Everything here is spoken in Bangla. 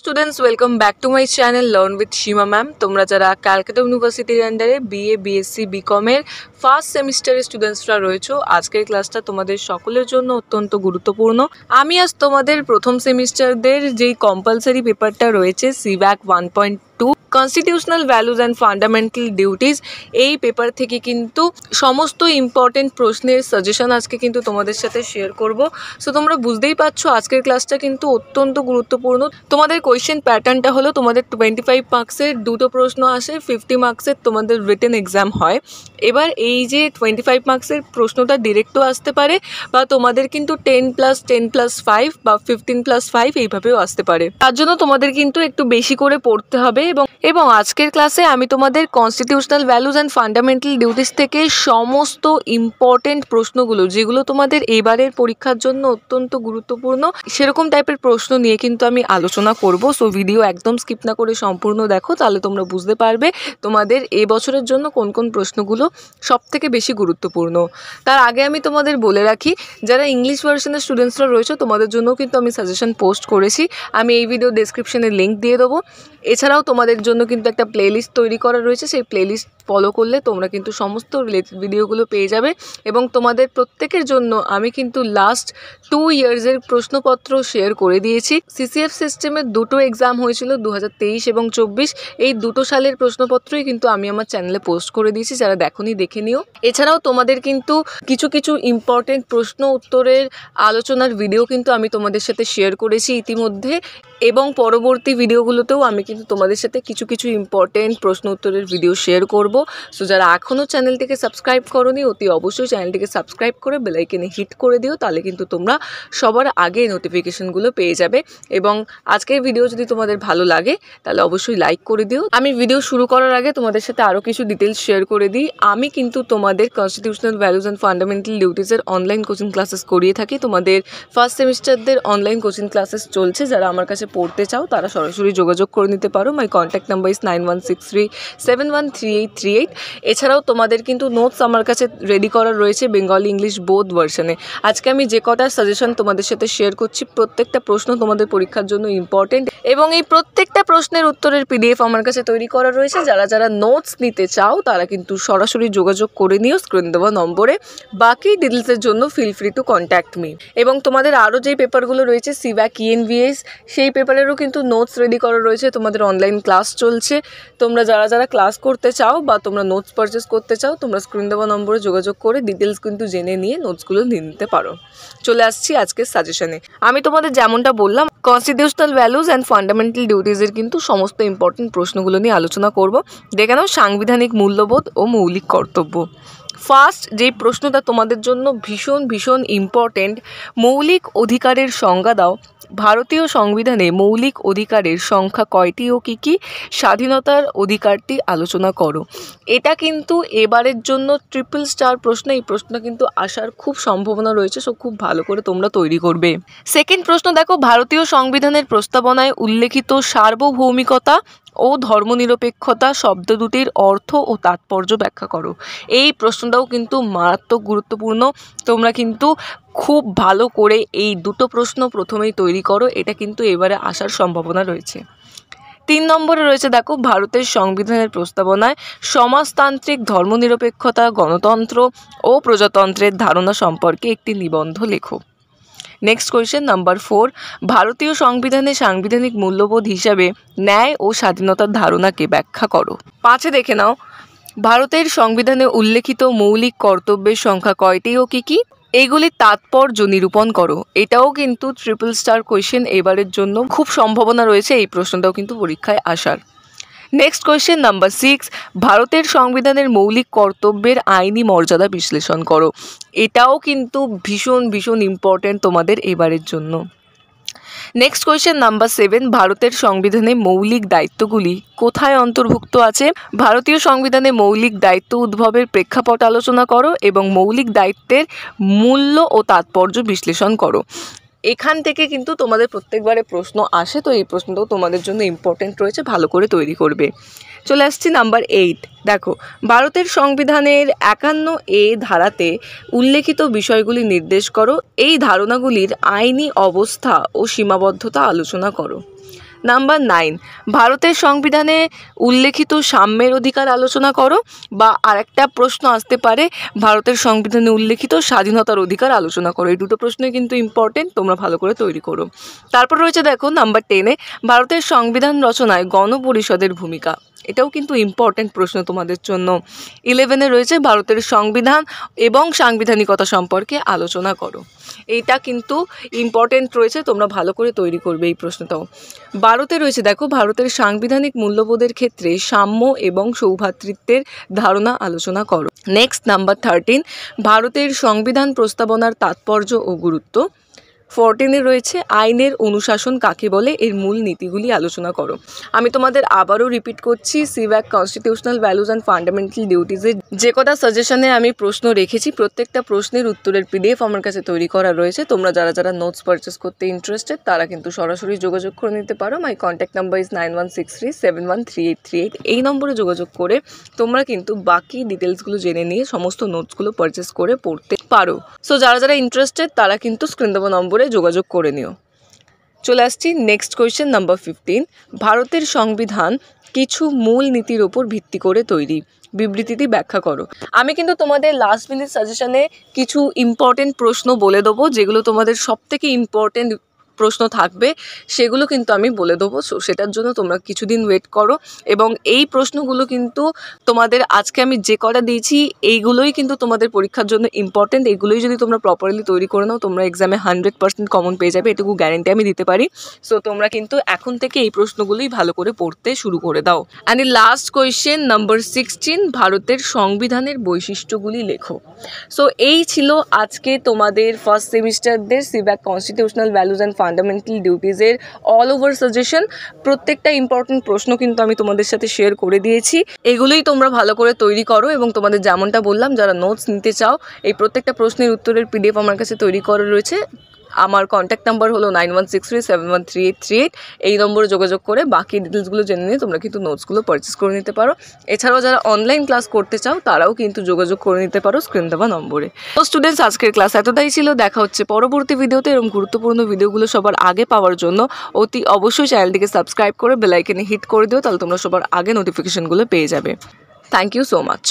Students welcome back to my channel learn with Seema ma'am. তোমরা যারা ক্যালকাটা ইউনিভার্সিটির আন্ডারে বিএ বিএসসি বিকমের ফার্স্ট সেমিস্টারের স্টুডেন্টসরা রয়েছো, আজকের ক্লাসটা তোমাদের সকলের জন্য অত্যন্ত গুরুত্বপূর্ণ। আমি আজ তোমাদের প্রথম সেমিস্টারদের যেই কম্পালসারি পেপারটা রয়েছে সিভ্যাক 1.2 constitutional values and fundamental duties, এই পেপার থেকে কিন্তু সমস্ত ইম্পর্টেন্ট প্রশ্নের সাজেশন আজকে কিন্তু তোমাদের সাথে শেয়ার করব। সো তোমরা বুঝতেই পারছো আজকের ক্লাসটা কিন্তু অত্যন্ত গুরুত্বপূর্ণ। তোমাদের কোয়েশ্চেন প্যাটার্নটা হলো তোমাদের 25 মার্কসের দুটো প্রশ্ন আসে, 50 মার্কসের তোমাদের রিটেন এক্সাম হয়। এবার এই যে 25 মার্কসের প্রশ্নটা ডিরেক্টও আসতে পারে, বা তোমাদের কিন্তু 10+10+5 বা 15+5 এইভাবেও আসতে পারে। তার জন্য তোমাদের কিন্তু একটু বেশি করে পড়তে হবে। এবং আজকের ক্লাসে আমি তোমাদের constitutional values and fundamental duties থেকে সমস্ত ইম্পর্টেন্ট প্রশ্নগুলো, যেগুলো তোমাদের এবারের পরীক্ষার জন্য অত্যন্ত গুরুত্বপূর্ণ, সেরকম টাইপের প্রশ্ন নিয়ে কিন্তু আমি আলোচনা করব। সো ভিডিও একদম স্কিপ না করে সম্পূর্ণ দেখো, তাহলে তোমরা বুঝতে পারবে তোমাদের এবছরের জন্য কোন কোন প্রশ্নগুলো সবথেকে বেশি গুরুত্বপূর্ণ। তার আগে আমি তোমাদের বলে রাখি, যারা ইংলিশ ভার্সনের স্টুডেন্টসরা রয়েছে তোমাদের জন্য কিন্তু আমি সাজেশন পোস্ট করেছি, আমি এই ভিডিও ডেসক্রিপশনে লিঙ্ক দিয়ে দেবো। এছাড়াও তোমাদের জন্য কিন্তু একটা প্লেলিস্ট তৈরি করা রয়েছে, সেই প্লেলিস্ট ফলো করলে তোমরা কিন্তু সমস্ত রিলেটেড ভিডিওগুলো পেয়ে যাবে। এবং তোমাদের প্রত্যেকের জন্য আমি কিন্তু লাস্ট 2 ইয়ার্সের প্রশ্নপত্র শেয়ার করে দিয়েছি। সিসিএফ সিস্টেমের দুটো এক্সাম হয়েছিল 2023 এবং 24, এই দুটো সালের প্রশ্নপত্রই কিন্তু আমি আমার চ্যানেলে পোস্ট করে দিয়েছি, যারা দেখোনি দেখে নিও। এছাড়াও তোমাদের কিন্তু কিছু ইম্পর্টেন্ট প্রশ্ন উত্তরের আলোচনার ভিডিও কিন্তু আমি তোমাদের সাথে শেয়ার করেছি ইতিমধ্যে, এবং পরবর্তী ভিডিওগুলোতেও আমি কিন্তু তোমাদের সাথে কিছু ইম্পর্টেন্ট প্রশ্ন উত্তরের ভিডিও শেয়ার করব। সো যারা এখনও চ্যানেলটিকে সাবস্ক্রাইব করোনি, অতি অবশ্যই চ্যানেলটিকে সাবস্ক্রাইব করে বেল আইকনে হিট করে দিও, তাহলে কিন্তু তোমরা সবার আগে নোটিফিকেশনগুলো পেয়ে যাবে। এবং আজকের ভিডিও যদি তোমাদের ভালো লাগে তাহলে অবশ্যই লাইক করে দিও। আমি ভিডিও শুরু করার আগে তোমাদের সাথে আরও কিছু ডিটেলস শেয়ার করে দিই। আমি কিন্তু তোমাদের কনস্টিটিউশনাল ভ্যালুজ অ্যান্ড ফান্ডামেন্টাল ডিউটিসের অনলাইন কোচিং ক্লাসেস করিয়ে থাকি। তোমাদের ফার্স্ট সেমিস্টারদের অনলাইন কোচিং ক্লাসেস চলছে, যারা আমার কাছে পড়তে চাও তারা সরাসরি যোগাযোগ করে নিতে পারো। মাই কন্ট্যাক্ট নাম্বার ইস 9163713838। এছাড়াও তোমাদের কিন্তু নোটস আমার কাছে রেডি করা রয়েছে বেঙ্গলি ইংলিশ বোথ ভার্সনে। আজকে আমি যে কটা সাজেশন তোমাদের সাথে শেয়ার করছি, প্রত্যেকটা প্রশ্ন তোমাদের পরীক্ষার জন্য ইম্পর্টেন্ট, এবং এই প্রত্যেকটা প্রশ্নের উত্তরের পিডিএফ আমার কাছে তৈরি করা রয়েছে। যারা নোটস নিতে চাও তারা কিন্তু সরাসরি যোগাযোগ করে নিও স্ক্রিন দেওয়া নম্বরে। বাকি ডিটেলসের জন্য feel free to contact me. এবং তোমাদের আরও যেই পেপারগুলো রয়েছে সিভ্যাক ইএনভিএস, সেই পেপারেরও কিন্তু নোটস রেডি করা রয়েছে। তোমাদের অনলাইন ক্লাস চলছে, তোমরা যারা ক্লাস করতে চাও বা তোমরা নোটস পারচেস করতে চাও, তোমরা স্ক্রিন দেওয়া নম্বরে যোগাযোগ করে ডিটেলস কিন্তু জেনে নিয়ে নোটসগুলো নিয়ে নিতে পারো। চলে আসছি আজকের সাজেশনে। আমি তোমাদের যেমনটা বললাম, কনস্টিটিউশনাল ভ্যালুজ অ্যান্ড ফান্ডামেন্টাল ডিউটিসের কিন্তু সমস্ত ইম্পর্টেন্ট প্রশ্নগুলো নিয়ে আলোচনা করব। দেখে নাও সাংবিধানিক মূল্যবোধ ও মৌলিক কর্তব্য। ফার্স্ট যেই প্রশ্নটা তোমাদের জন্য ভীষণ ইম্পর্টেন্ট, মৌলিক অধিকারের সংজ্ঞা দাও। ভারতীয় সংবিধানে মৌলিক অধিকারের সংখ্যা কয়টি ও কী কী? স্বাধীনতার অধিকারটি আলোচনা করো। এটা কিন্তু এবারের জন্য ট্রিপল স্টার প্রশ্ন, এই প্রশ্নটা কিন্তু আসার খুব সম্ভাবনা রয়েছে, সো খুব ভালো করে তোমরা তৈরি করবে। সেকেন্ড প্রশ্ন দেখো, ভারতীয় সংবিধানের প্রস্তাবনায় উল্লেখিত সার্বভৌমিকতা ও ধর্মনিরপেক্ষতা শব্দ দুটির অর্থ ও তাৎপর্য ব্যাখ্যা করো। এই প্রশ্নটাও কিন্তু মারাত্মক গুরুত্বপূর্ণ, তোমরা কিন্তু খুব ভালো করে এই দুটো প্রশ্ন প্রথমেই তৈরি করো, এটা কিন্তু এবারে আসার সম্ভাবনা রয়েছে। 3 নম্বরে রয়েছে দেখো, ভারতের সংবিধানের প্রস্তাবনায় সমাজতান্ত্রিক ধর্মনিরপেক্ষতা, গণতন্ত্র ও প্রজাতন্ত্রের ধারণা সম্পর্কে একটি নিবন্ধ লেখো। নেক্সট কোয়েশ্চেন নাম্বার 4, ভারতীয় সংবিধানে সাংবিধানিক মূল্যবোধ হিসাবে ন্যায় ও স্বাধীনতার ধারণাকে ব্যাখ্যা করো। 5 দেখে নাও, ভারতের সংবিধানে উল্লেখিত মৌলিক কর্তব্যের সংখ্যা কয়টি ও কী কী? এইগুলির তাৎপর্য নিরূপণ করো। এটাও কিন্তু ট্রিপল স্টার কোয়েশ্চেন, এবারের জন্য খুব সম্ভাবনা রয়েছে এই প্রশ্নটাও কিন্তু পরীক্ষায় আসার। নেক্সট কোয়েশ্চেন নাম্বার 6, ভারতের সংবিধানের মৌলিক কর্তব্যের আইনি মর্যাদা বিশ্লেষণ করো। এটাও কিন্তু ভীষণ ইম্পর্টেন্ট তোমাদের এবারের জন্য। নেক্সট কোয়েশ্চেন নাম্বার 7, ভারতের সংবিধানে মৌলিক দায়িত্বগুলি কোথায় অন্তর্ভুক্ত আছে? ভারতীয় সংবিধানে মৌলিক দায়িত্ব উদ্ভবের প্রেক্ষাপট আলোচনা করো এবং মৌলিক দায়িত্বের মূল্য ও তাৎপর্য বিশ্লেষণ করো। এখান থেকে কিন্তু তোমাদের প্রত্যেকবারে প্রশ্ন আসে, তো এই প্রশ্নটাও তোমাদের জন্য ইম্পর্টেন্ট রয়েছে, ভালো করে তৈরি করবে। চলে আসছি নাম্বার 8, দেখো, ভারতের সংবিধানের 51A ধারাতে উল্লেখিত বিষয়গুলি নির্দেশ করো। এই ধারণাগুলির আইনি অবস্থা ও সীমাবদ্ধতা আলোচনা করো। নাম্বার 9, ভারতের সংবিধানে উল্লেখিত সাম্যের অধিকার আলোচনা করো। বা আরেকটা প্রশ্ন আসতে পারে, ভারতের সংবিধানে উল্লেখিত স্বাধীনতার অধিকার আলোচনা করো। এই দুটো প্রশ্নই কিন্তু ইম্পর্টেন্ট, তোমরা ভালো করে তৈরি করো। তারপর রয়েছে দেখো নাম্বার 10, ভারতের সংবিধান রচনায় গণপরিষদের ভূমিকা। এটাও কিন্তু ইম্পর্টেন্ট প্রশ্ন তোমাদের জন্য। 11 রয়েছে ভারতের সংবিধান এবং সাংবিধানিকতা সম্পর্কে আলোচনা করো। এইটা কিন্তু ইম্পর্টেন্ট রয়েছে, তোমরা ভালো করে তৈরি করবে এই প্রশ্নটাও। 12 রয়েছে দেখো ভারতের সাংবিধানিক মূল্যবোধের ক্ষেত্রে সাম্য এবং সৌভ্রাতৃত্বের ধারণা আলোচনা করো। নেক্সট নাম্বার 13, ভারতের সংবিধান প্রস্তাবনার তাৎপর্য ও গুরুত্ব। 14 রয়েছে আইনের অনুশাসন কাকে বলে, এর মূল নীতিগুলি আলোচনা করো। আমি তোমাদের আবারও রিপিট করছি, সিভ্যাক কনস্টিটিউশনাল ভ্যালুজ অ্যান্ড ফান্ডামেন্টাল ডিউটিজের যে কটা সাজেশনে আমি প্রশ্ন রেখেছি, প্রত্যেকটা প্রশ্নের উত্তরের PDF আমার কাছে তৈরি করা রয়েছে। তোমরা যারা যারা নোটস পারচেস করতে ইন্টারেস্টেড তারা কিন্তু সরাসরি যোগাযোগ করে নিতে পারো। মাই কন্ট্যাক্ট নাম্বার ইজ 9163713838। এই নম্বরে যোগাযোগ করে তোমরা কিন্তু বাকি ডিটেলসগুলো জেনে নিয়ে সমস্ত নোটসগুলো পারচেস করে পড়তে পারো। সো যারা যারা ইন্টারেস্টেড তারা কিন্তু স্ক্রিন দেওয়া নম্বরে যোগাযোগ করে নিও। চলে আসছি নেক্সট কোয়েশ্চেন নাম্বার 15, ভারতের সংবিধান কিছু মূল নীতির ওপর ভিত্তি করে তৈরি, বিবৃতিটি ব্যাখ্যা করো। আমি কিন্তু তোমাদের লাস্ট মিনিট সাজেশনে কিছু ইম্পর্টেন্ট প্রশ্ন বলে দেবো, যেগুলো তোমাদের সবথেকে ইম্পর্টেন্ট প্রশ্ন থাকবে সেগুলো কিন্তু আমি বলে দেবো। সো সেটার জন্য তোমরা কিছুদিন ওয়েট করো। এবং এই প্রশ্নগুলো কিন্তু তোমাদের আজকে আমি যে কটা দিয়েছি এইগুলোই কিন্তু তোমাদের পরীক্ষার জন্য ইম্পর্টেন্ট। এগুলোই যদি তোমরা প্রপারলি তৈরি করে নাও তোমরা এক্সামে 100% কমন পেয়ে যাবে, এটুকু গ্যারেন্টি আমি দিতে পারি। সো তোমরা কিন্তু এখন থেকে এই প্রশ্নগুলোই ভালো করে পড়তে শুরু করে দাও। অ্যান্ড লাস্ট কোয়েশ্চেন নাম্বার 16, ভারতের সংবিধানের বৈশিষ্ট্যগুলি লেখো। সো এই ছিল আজকে তোমাদের ফার্স্ট সেমিস্টারদের সিভ্যাক কনস্টিটিউশনাল ভ্যালুজ অ্যান্ড ফান্ডামেন্টাল ডিউটিজের অল ওভার সাজেশন। প্রত্যেকটা ইম্পর্টেন্ট প্রশ্ন কিন্তু আমি তোমাদের সাথে শেয়ার করে দিয়েছি। এগুলোই তোমরা ভালো করে তৈরি করো এবং তোমাদের যেমনটা বললাম যারা নোটস নিতে চাও এই প্রত্যেকটা প্রশ্নের উত্তরের PDF আমার কাছে তৈরি করা রয়েছে। আমার কন্ট্যাক্ট নাম্বার হলো 9163713838। এই নম্বরে যোগাযোগ করে বাকি ডিটেলসগুলো জেনে নিয়ে তোমরা কিন্তু নোটসগুলো পারচেস করে নিতে পারো। এছাড়াও যারা অনলাইন ক্লাস করতে চাও তারাও কিন্তু যোগাযোগ করে নিতে পারো স্ক্রিন দেওয়া নম্বরে। তো স্টুডেন্টস, আজকের ক্লাস এতটাই ছিল। দেখা হচ্ছে পরবর্তী ভিডিওতে। এরকম গুরুত্বপূর্ণ ভিডিওগুলো সবার আগে পাওয়ার জন্য অতি অবশ্যই চ্যানেলটিকে সাবস্ক্রাইব করে বেল আইকনে হিট করে দিও, তাহলে তোমরা সবার আগে নোটিফিকেশনগুলো পেয়ে যাবে। Thank you so much.